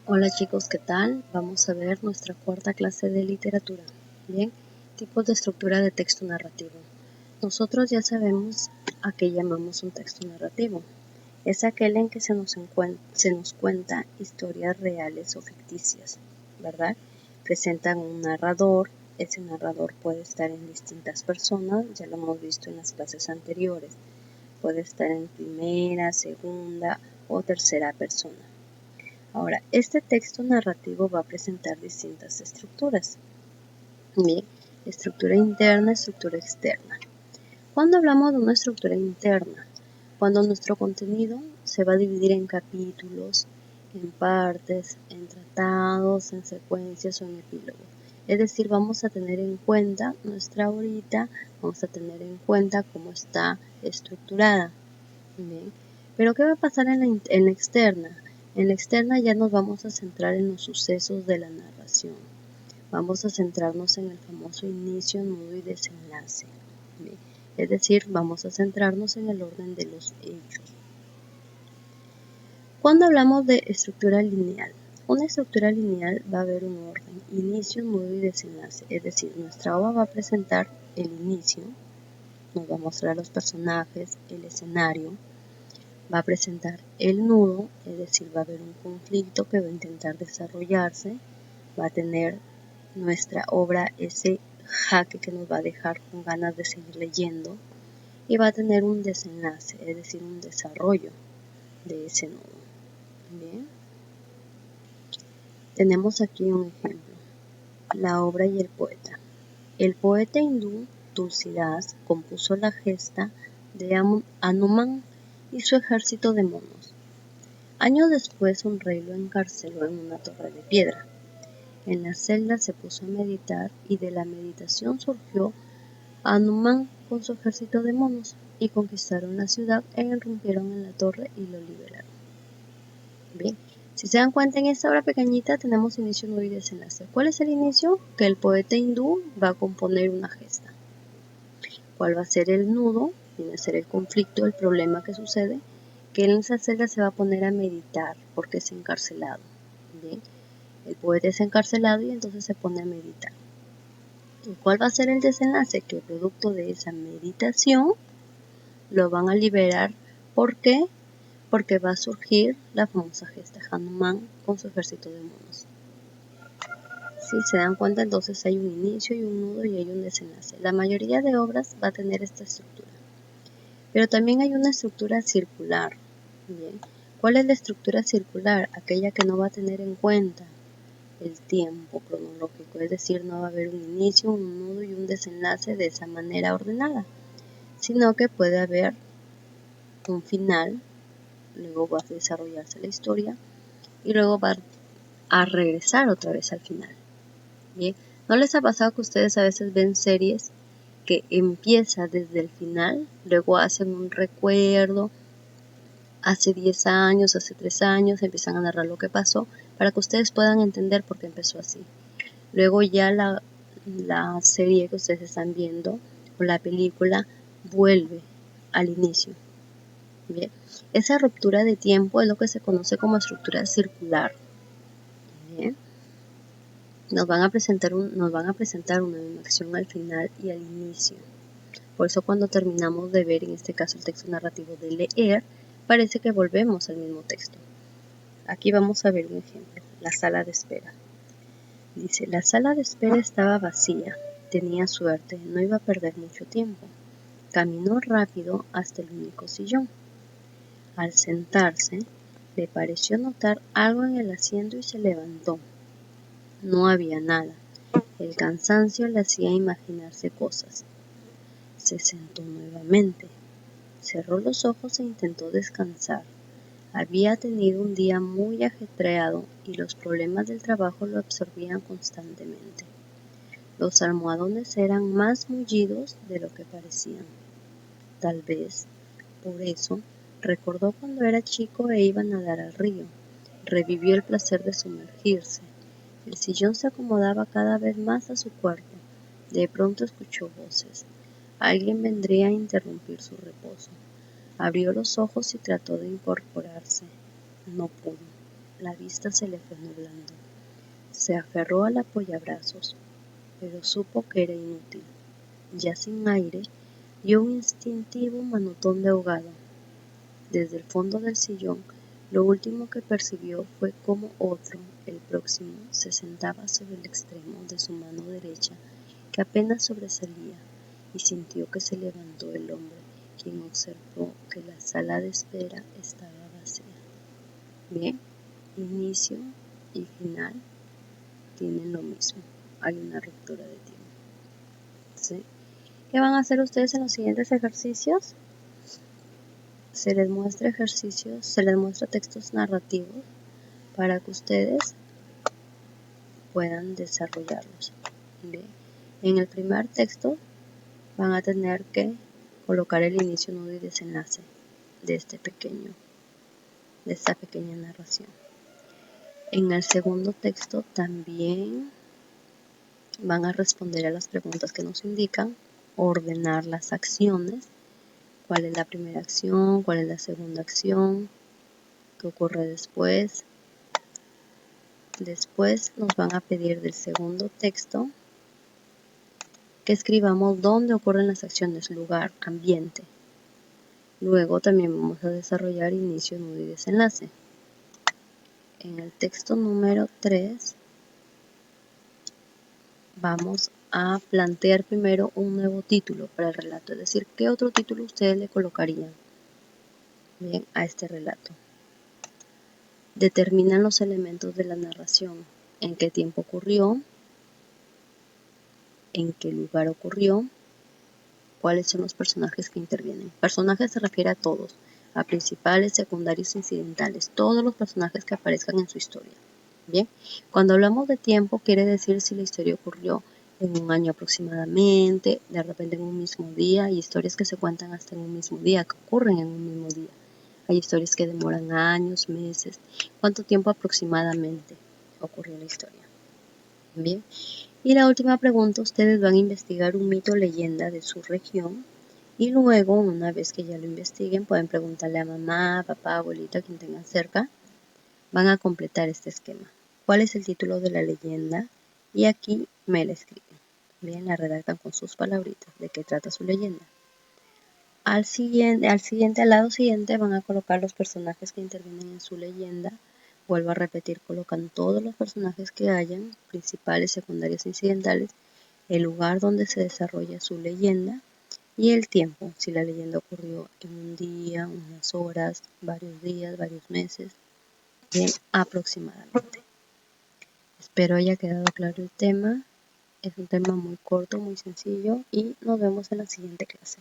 Hola chicos, ¿qué tal? Vamos a ver nuestra cuarta clase de literatura. Bien, tipos de estructura de texto narrativo. Nosotros ya sabemos a qué llamamos un texto narrativo. Es aquel en que se nos cuenta historias reales o ficticias, ¿verdad? Presentan un narrador. Ese narrador puede estar en distintas personas, ya lo hemos visto en las clases anteriores. Puede estar en primera, segunda o tercera persona. Ahora, este texto narrativo va a presentar distintas estructuras. Bien, estructura interna, estructura externa. Cuando hablamos de una estructura interna, cuando nuestro contenido se va a dividir en capítulos, en partes, en tratados, en secuencias o en epílogos. Es decir, vamos a tener en cuenta nuestra horita, vamos a tener en cuenta cómo está estructurada. Bien. Pero ¿qué va a pasar en la externa? En la externa ya nos vamos a centrar en los sucesos de la narración. Vamos a centrarnos en el famoso inicio, nudo y desenlace. Bien. Es decir, vamos a centrarnos en el orden de los hechos. Cuando hablamos de estructura lineal, una estructura lineal va a haber un orden, inicio, nudo y desenlace. Es decir, nuestra obra va a presentar el inicio, nos va a mostrar los personajes, el escenario, va a presentar el nudo, es decir, va a haber un conflicto que va a intentar desarrollarse, va a tener nuestra obra ese jaque que nos va a dejar con ganas de seguir leyendo, y va a tener un desenlace, es decir, un desarrollo de ese nudo. Bien. Tenemos aquí un ejemplo, la obra y el poeta. El poeta hindú Tulsídas compuso la gesta de Hanuman y su ejército de monos. Años después un rey lo encarceló en una torre de piedra. En la celda se puso a meditar y de la meditación surgió Hanuman con su ejército de monos y conquistaron la ciudad e irrumpieron en la torre y lo liberaron. Bien, si se dan cuenta en esta obra pequeñita tenemos inicio, nudo y desenlace. ¿Cuál es el inicio? Que el poeta hindú va a componer una gesta. ¿Cuál va a ser el nudo? Viene a ser el conflicto, el problema que sucede, que en esa celda se va a poner a meditar porque es encarcelado. Bien, el poeta es encarcelado y entonces se pone a meditar. ¿Y cuál va a ser el desenlace? Que producto de esa meditación lo van a liberar. ¿Por qué? Porque va a surgir la famosa gesta Hanuman con su ejército de monos. Si se dan cuenta, entonces hay un inicio y un nudo y hay un desenlace. La mayoría de obras va a tener esta estructura. Pero también hay una estructura circular. Bien. ¿Cuál es la estructura circular? Aquella que no va a tener en cuenta el tiempo cronológico, es decir, no va a haber un inicio, un nudo y un desenlace de esa manera ordenada, sino que puede haber un final, luego va a desarrollarse la historia y luego va a regresar otra vez al final. ¿Bien? ¿No les ha pasado que ustedes a veces ven series que empieza desde el final, luego hacen un recuerdo, hace 10 años, hace 3 años, empiezan a narrar lo que pasó para que ustedes puedan entender por qué empezó así? Luego ya la serie que ustedes están viendo o la película vuelve al inicio. Bien. Esa ruptura de tiempo es lo que se conoce como estructura circular. Bien. Nos van a presentar una misma acción al final y al inicio. Por eso cuando terminamos de ver, en este caso el texto narrativo de leer, parece que volvemos al mismo texto. Aquí vamos a ver un ejemplo, la sala de espera. Dice, la sala de espera estaba vacía, tenía suerte, no iba a perder mucho tiempo. Caminó rápido hasta el único sillón. Al sentarse, le pareció notar algo en el asiento y se levantó. No había nada. El cansancio le hacía imaginarse cosas. Se sentó nuevamente. Cerró los ojos e intentó descansar. Había tenido un día muy ajetreado y los problemas del trabajo lo absorbían constantemente. Los almohadones eran más mullidos de lo que parecían. Tal vez, por eso, recordó cuando era chico e iba a nadar al río. Revivió el placer de sumergirse. El sillón se acomodaba cada vez más a su cuerpo. De pronto escuchó voces. Alguien vendría a interrumpir su reposo. Abrió los ojos y trató de incorporarse. No pudo. la vista se le fue nublando. Se aferró al apoyabrazos, pero supo que era inútil. Ya sin aire, dio un instintivo manotón de ahogado. Desde el fondo del sillón, lo último que percibió fue cómo otro, el próximo, se sentaba sobre el extremo de su mano derecha, que apenas sobresalía, y sintió que se levantó el hombre, quien observó que la sala de espera estaba vacía. Bien, inicio y final tienen lo mismo. Hay una ruptura de tiempo. ¿Sí? ¿Qué van a hacer ustedes en los siguientes ejercicios? Se les muestra ejercicios, se les muestra textos narrativos para que ustedes puedan desarrollarlos. Bien. En el primer texto van a tener que colocar el inicio, nudo y desenlace de esta pequeña narración. En el segundo texto también van a responder a las preguntas que nos indican, ordenar las acciones, cuál es la primera acción, cuál es la segunda acción, qué ocurre después. Después nos van a pedir del segundo texto que escribamos dónde ocurren las acciones, lugar, ambiente. Luego también vamos a desarrollar inicio, nudo y desenlace. En el texto número 3 vamos a plantear primero un nuevo título para el relato, es decir, ¿qué otro título ustedes le colocarían bien a este relato? Determinan los elementos de la narración, en qué tiempo ocurrió, en qué lugar ocurrió, cuáles son los personajes que intervienen. Personajes se refiere a todos, a principales, secundarios, incidentales, todos los personajes que aparezcan en su historia. Bien, cuando hablamos de tiempo quiere decir si la historia ocurrió en un año aproximadamente, de repente en un mismo día. Hay historias que se cuentan hasta en un mismo día, que ocurren en un mismo día. Hay historias que demoran años, meses. ¿Cuánto tiempo aproximadamente ocurrió la historia? Bien. Y la última pregunta, ustedes van a investigar un mito o leyenda de su región y luego, una vez que ya lo investiguen, pueden preguntarle a mamá, papá, abuelita, quien tengan cerca. Van a completar este esquema. ¿Cuál es el título de la leyenda? Y aquí me la escriben. Bien, la redactan con sus palabritas. ¿De qué trata su leyenda? Al lado siguiente van a colocar los personajes que intervienen en su leyenda. Vuelvo a repetir, colocan todos los personajes que hayan, principales, secundarios, incidentales, el lugar donde se desarrolla su leyenda y el tiempo, si la leyenda ocurrió en un día, unas horas, varios días, varios meses, bien, aproximadamente. Espero haya quedado claro el tema. Es un tema muy corto, muy sencillo y nos vemos en la siguiente clase.